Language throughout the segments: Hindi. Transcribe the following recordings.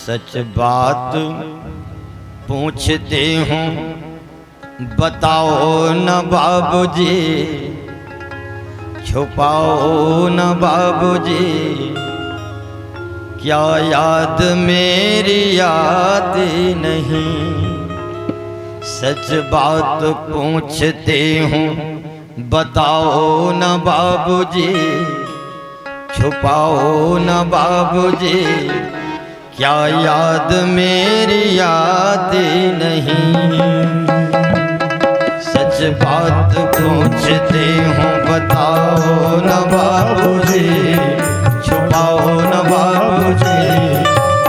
सच बात पूछते हूँ बताओ न बाबूजी, छुपाओ न बाबूजी, क्या याद मेरी याद नहीं। सच बात पूछते हूँ बताओ न बाबूजी, छुपाओ न बाबूजी, क्या याद मेरी याद नहीं। सच बात पूछते हूँ बताओ न बाबूजी, छुपाओ न बाबूजी,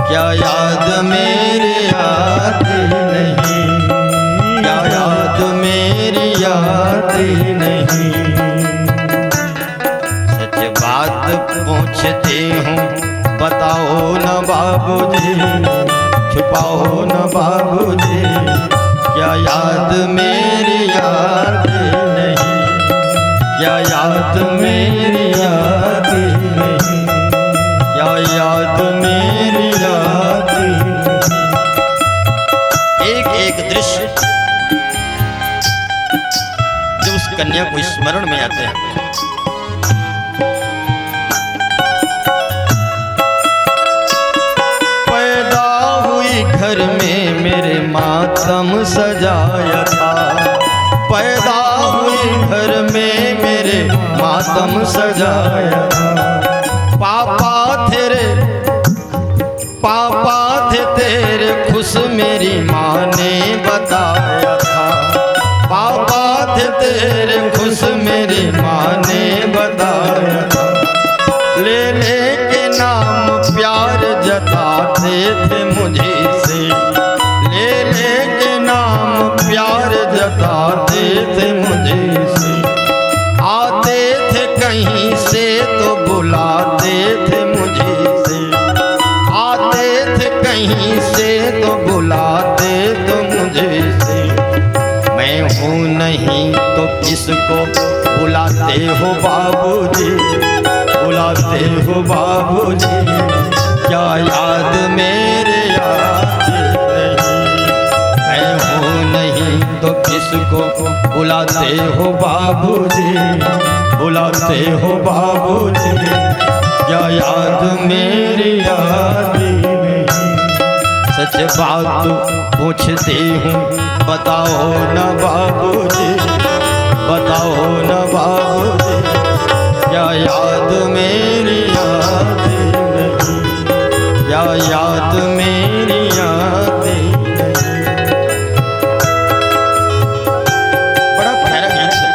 क्या याद मेरी याद नहीं, क्या याद मेरी याद नहीं। सच बात पूछते हूँ बताओ न बाबूजी, छुपाओ न बाबूजी, क्या याद मेरी याद नहीं, क्या याद मेरी याद नहीं, क्या याद मेरी याद नहीं। एक एक दृश्य जो उस कन्या को स्मरण में आते हैं। घर में मेरे मातम सजाया था, पैदा हुई घर में मेरे मातम सजाया था। पापा थे तेरे खुश मेरी माँ ने बताया था, पापा थे तेरे खुश मेरी माँ ने बताया था। लेने के नाम प्यार जताते थे मुझे से, लेने के नाम प्यार जताते थे मुझे से। आते थे कहीं से तो बुलाते थे मुझे से, आते थे कहीं से तो बुलाते तो मुझे से। मैं हूँ नहीं तो किसको बुलाते हो बाबूजी, बुलाते हो बाबूजी, क्या याद मेरे याद नहीं। मैं हूँ नहीं तो किसको बुलाते हो बाबूजी, बुलाते हो बाबूजी, क्या याद मेरी याद नहीं। सच बात पूछती हूँ बताओ न बाबूजी, बताओ न बाबूजी, क्या याद मेरी याद नहीं, क्या याद मेरी याद नहीं। बड़ा प्यारा गीत है।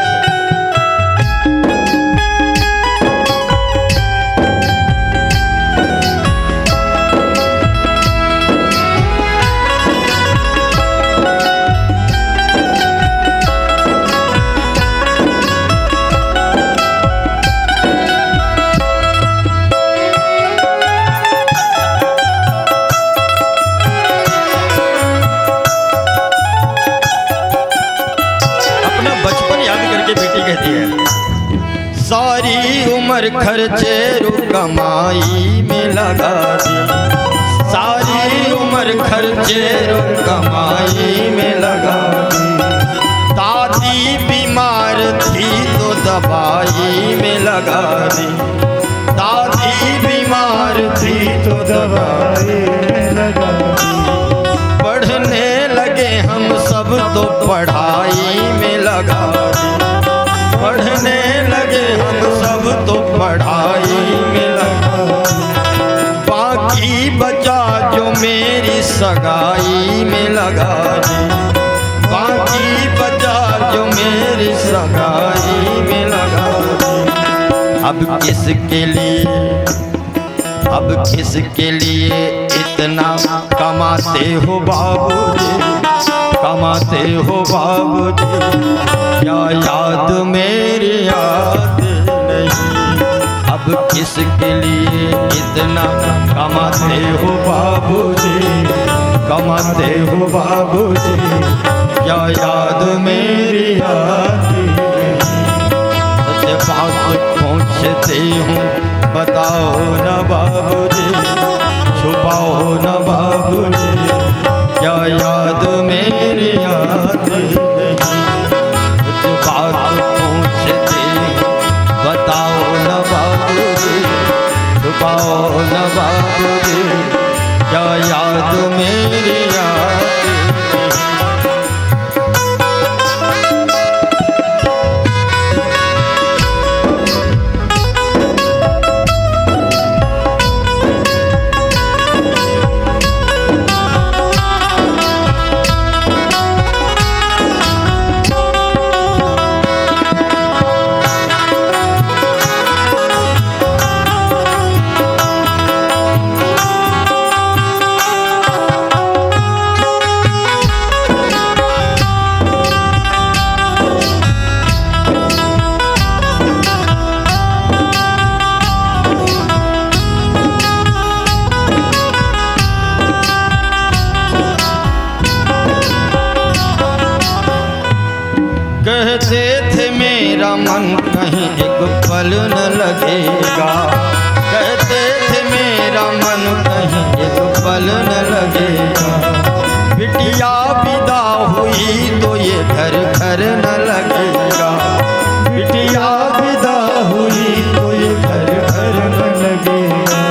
सारी उम्र खर्चे कमाई में लगा दी, सारी उम्र खर्चे कमाई में लगा दी। दादी बीमार थी तो दवाई में लगा दी, दादी बीमार थी तो दवाई में लगा दी। पढ़ने लगे हम सब तो पढ़ाई में लगा दी, पढ़ने लगे हम सब तो पढ़ाई में लगा। बाकी बचा जो मेरी सगाई में लगा दी, बाकी बचा जो मेरी सगाई में लगा दी। अब किसके लिए, अब किसके लिए इतना कमाते हो बाबूजी, कमाते हो बाबूजी, क्या याद मेरी याद नहीं। अब किसके लिए इतना कमाते हो बाबूजी, कमाते हो बाबूजी, क्या याद मेरी याद नहीं। सच बात पूछती हूँ बताओ न बाबूजी, छुपाओ न बाबूजी, क्या याद मेरी आती नहीं। कुछ बात पूछते बताओ न बाबूजी, छुपाओ न बाबूजी, क्या याद मेरी आती नहीं। कहते थे मेरा मन कहीं एक पल न लगेगा, कहते थे मेरा मन कहीं एक पल न लगेगा। बिटिया विदा हुई तो ये घर घर न लगेगा, बिटिया विदा हुई तो ये घर घर न लगेगा।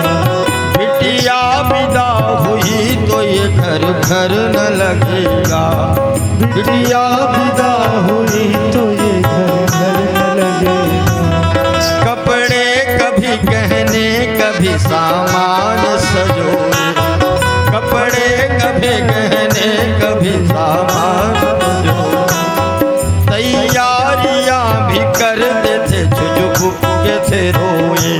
बिटिया विदा हुई तो ये घर घर न लगेगा, बिटिया विदा हुई तो ये घर घर न लगेगा। कपड़े कभी गहने कभी सामान सजोए, कपड़े कभी गहने कभी सामान सजोए। तैयारियां भी करते थे झुझुक के थे रोए,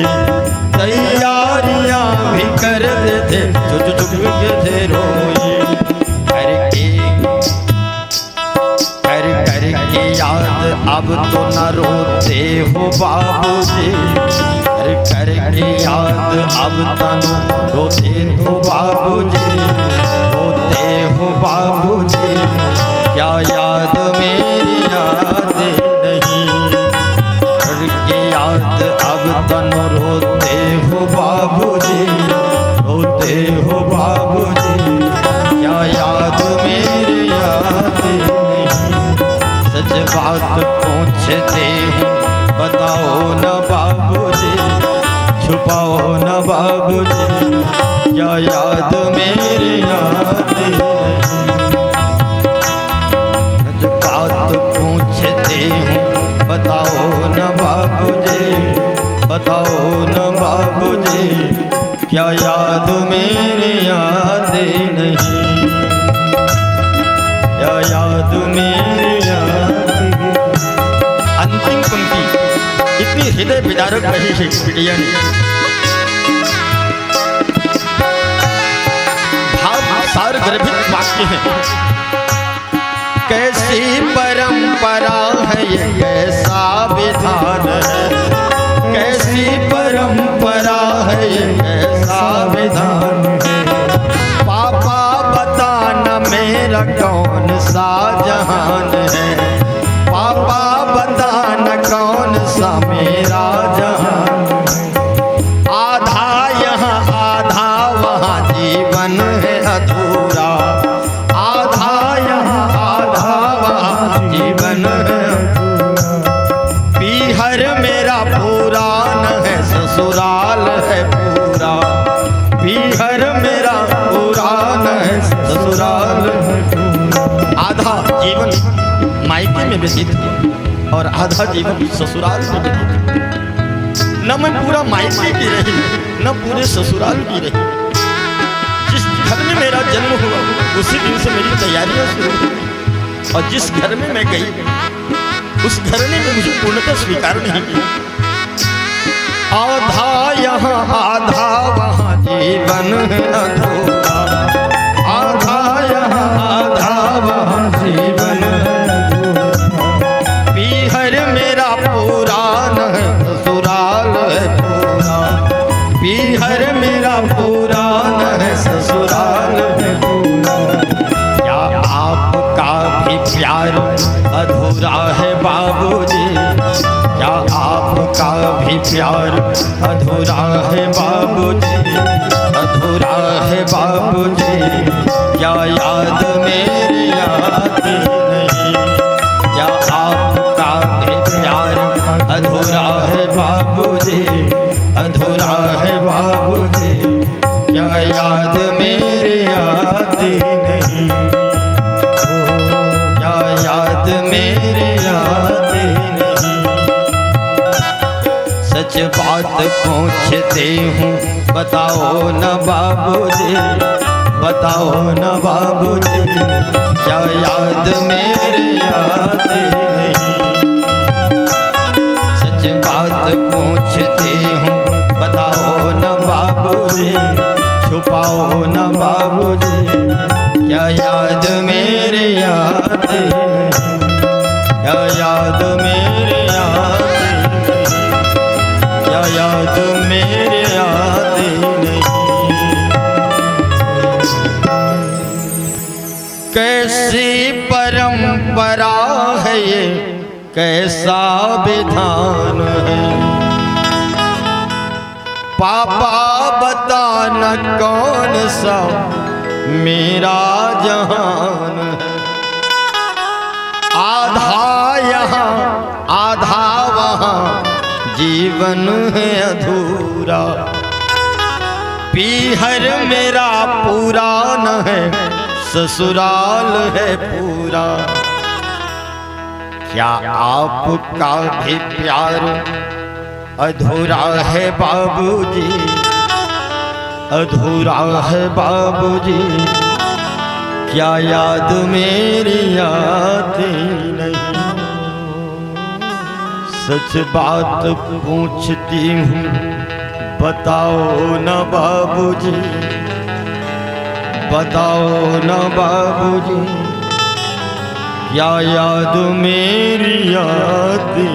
तैयारियां भी करते थे झुझुक के थे रोए। करके याद अब तो न रोते हो बाबूजी, करके याद अब तो न रोते हो बाबूजी, रोते हो बाबूजी, क्या याद मेरी आती नहीं। करके याद अब तो न रोते हो बाबूजी, रोते हो बाबूजी, क्या याद मेरी आती नहीं। सच बात पूछते हूँ बताओ न बाबूजी, छुपाओ न बाबूजी, क्या याद मेरी आती नहीं। सच बात पूछते हूँ बताओ न बाबूजी, बताओ न बाबूजी, क्या याद मेरी आती नहीं, क्या याद मेरी अंतिम पंक्ति इतनी हृदय विदारक रही है बिटिया ने। भाव सार गर्भित वाक्य है। कैसी परंपरा है ये, कैसा विधान है, कैसी परंपरा है ये, कैसा विधान है। पापा बताना मेरा कौन सा जहान है, पापा बताना कौन सा मेरा जहान। आधा यहाँ आधा वहाँ जीवन है अधूरा, आधा यहाँ आधा वहाँ जीवन है अधूरा। पीहर मेरा पुरान है ससुराल है पूरा, पीहर मेरा पुरान है ससुराल है पूरा। आधा जीवन मायके में व्यतीत हुआ और आधा जीवन ससुराल में व्यतीत हुआ। न मैं पूरा मायके की रही न पूरे ससुराल की रही। जिस घर में मेरा जन्म हुआ उसी दिन से मेरी तैयारियां शुरू हुई, और जिस घर में मैं गई उस घर ने मुझे पूर्णतः स्वीकार नहीं किया। आधा यहाँ आधा वहाँ जीवन है अधूरा, आधा यहाँ आधा वहाँ जीवन है। पीहर मेरा पुरान है ससुराल है पूरा, पीहर मेरा पुरान है ससुराल है पूरा। क्या आपका भी प्यार अधूरा है बाबूजी, क्या आपका भी प्यार अधूरा है बाबूजी, अधूरा है बाबूजी, क्या याद मेरी आती नहीं? क्या आपका भी प्यार अधूरा है बाबूजी, अधूरा है बाबूजी, क्या याद मेरी आती नहीं? क्या याद मेरी आती नहीं? सच बात पूछती हूँ, बताओ न बाबूजी, बताओ न बाबूजी, क्या याद मेरी आती नहीं? सच बात पूछती हूँ, बताओ न बाबूजी, छुपाओ न बाबूजी, क्या याद मेरी आती नहीं? क्या याद मेरी आती नहीं? क्या याद मेरी आती नहीं? कैसी परंपरा है ये, कैसा विधान है? पापा बताना कौन सा मेरा जहान है? आधा यहाँ आधा वहाँ जीवन है अधूरा, पीहर मेरा पूरा न है, ससुराल है पूरा। क्या आपका भी प्यार अधूरा है बाबूजी, अधूरा है बाबूजी, क्या याद मेरी आती नहीं? सच बात पूछती हूँ, बताओ न बाबूजी, बताओ न बाबूजी, क्या याद मेरी आती